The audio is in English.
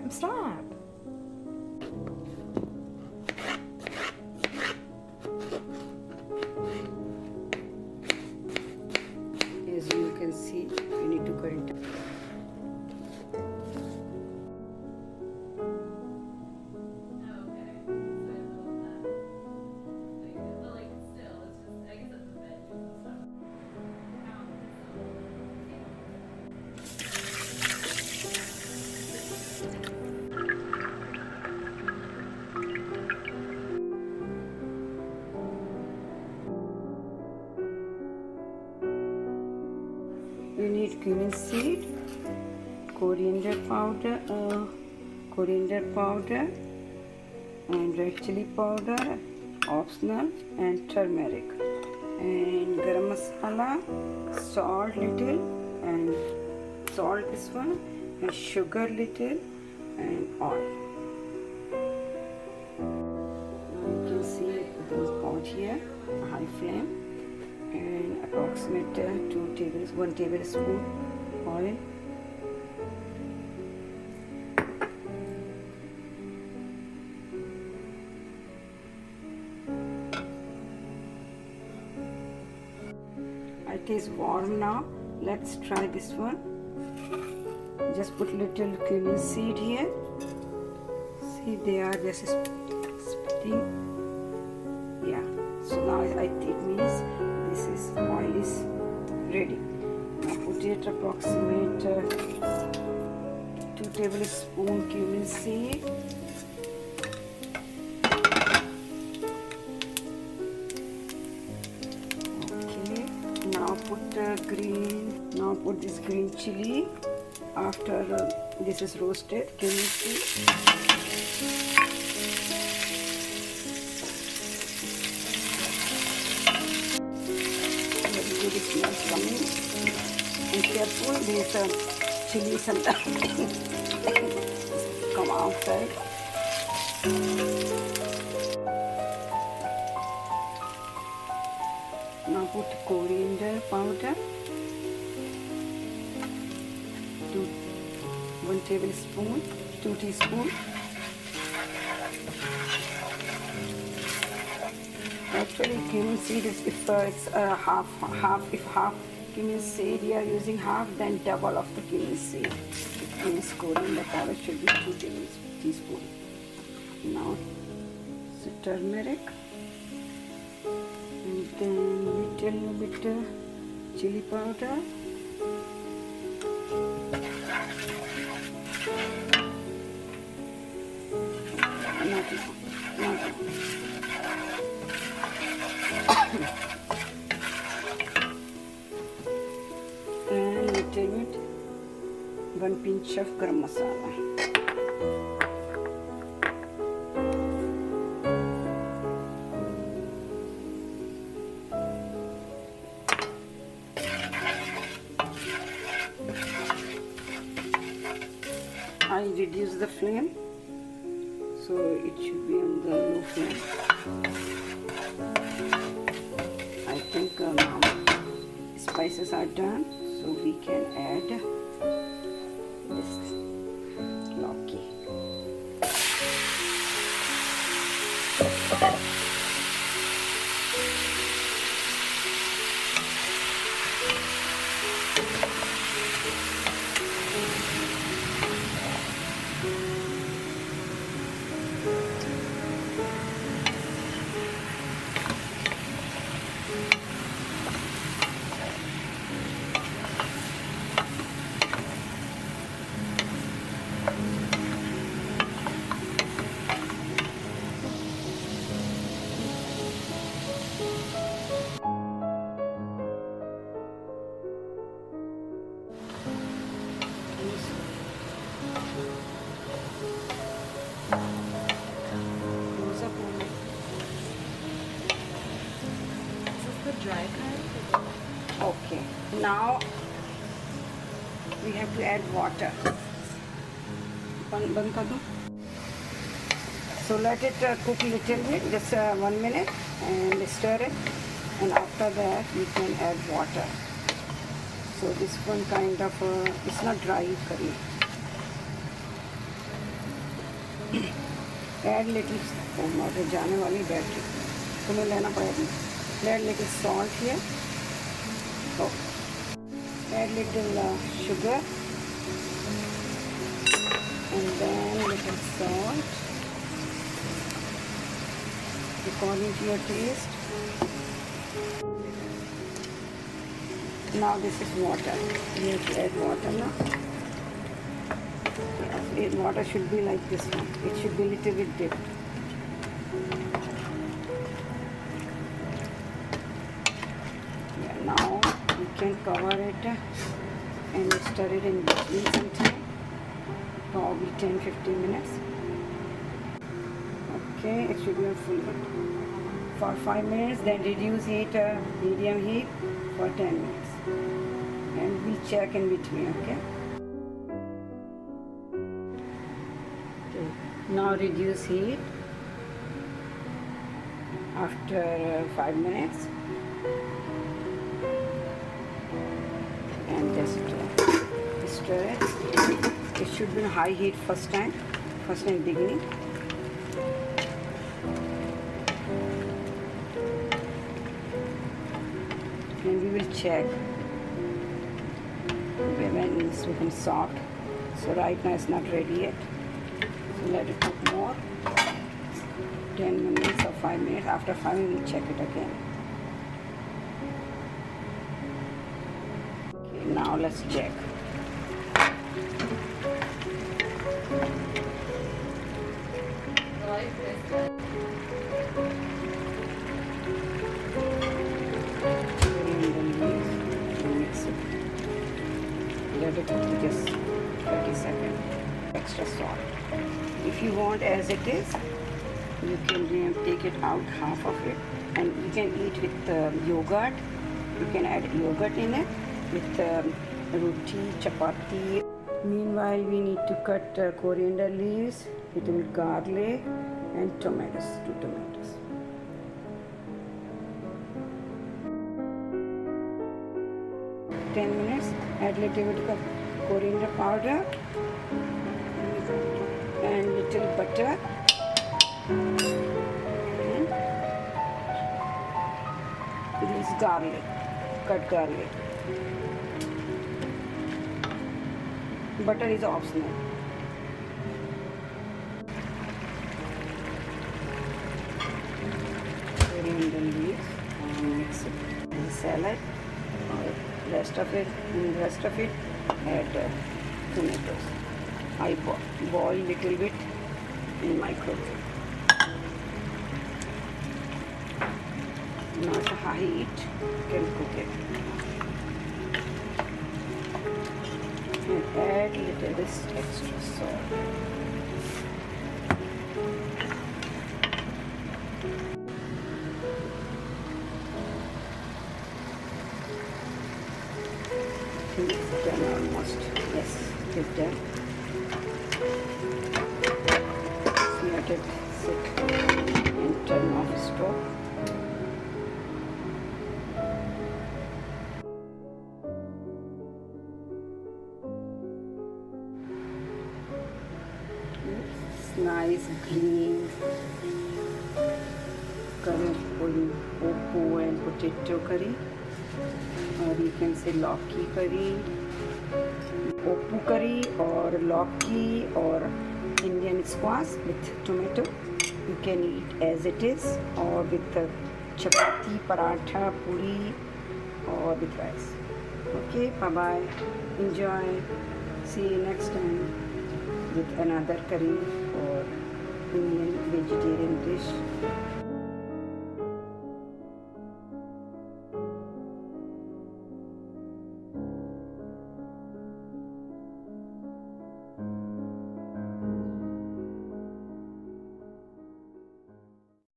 Stop. As you can see, you need to cut it. You need cumin seed, coriander powder, and red chili powder, optional, and turmeric, and garam masala, salt little, and salt this one, and sugar little, and oil. Now you can see this pot here, high flame, and approximate 1 tablespoon oil. It is warm now. Let's try this one. Just put little cumin seed here. See, they are just splitting. Yeah. So now it means this is oil is ready. Now put it approximate 2 tablespoon cumin seed. Okay. Now put this green chili after this is roasted cumin seed. Good smell coming, and careful, there's a chili sometimes come outside. Now put coriander powder, 1 tablespoon, 2 teaspoons. Actually, cumin seed is if it's half. If half cumin seed you are using half, then double of the cumin seed. It means coriander powder should be 2 teaspoons. Now, so turmeric, and then little bit chili powder. And little bit 1 pinch of garam masala. I reduce the flame, so it should be on the low flame. I think now spices are done, so we can add this Louki. Dry kind? Okay, now we have to add water. बंद कर दो. So let it cook a little bit, just 1 minute, and stir it, and after that we can add water. So this one kind of it's not dry curry. Add little, oh motor जाने वाली battery तुम्हें लेना पड़ेगा. Add little salt here. Oh. Add little sugar and then little salt according to your taste. Now this is water. You have to add water now. Water should be like this one. It should be a little bit dipped. Yeah, now you can cover it and stir it in between sometime, probably 10-15 minutes. Okay, it should be on full heat for 5 minutes. Then reduce heat, medium heat for 10 minutes, and we check in between. Okay. Now reduce heat after 5 minutes and just stir it. It should be high heat first time beginning. And we will check when it's become soft. So right now it's not ready yet. So let it cook more. 10 minutes or 5 minutes. After 5 minutes, we'll check it again. Okay, now let's check. Mix it. Let it cook just 30 seconds. Extra salt. If you want as it is, you can take it out, half of it, and you can eat with yogurt. You can add yogurt in it with roti, chapati. Meanwhile, we need to cut coriander leaves, little garlic, and tomatoes, 2 tomatoes. Minutes, add little bit of coriander powder and little butter and this garlic, cut garlic. Butter is optional. Coriander leaves and mix it in the salad. Rest of it add tomatoes. I boil little bit in microwave. Now it's a high heat, you can cook it. And add little bit extra salt. It's done almost. Yes, it's done. So let it sit and turn off the stove. It's nice green colorful popo and potato curry. Or you can say Louki curry, Oppu curry, or Louki, or Indian squash with tomato. You can eat as it is, or with chapati, paratha, puri, or with rice. Okay, bye bye. Enjoy. See you next time with another curry or Indian vegetarian dish.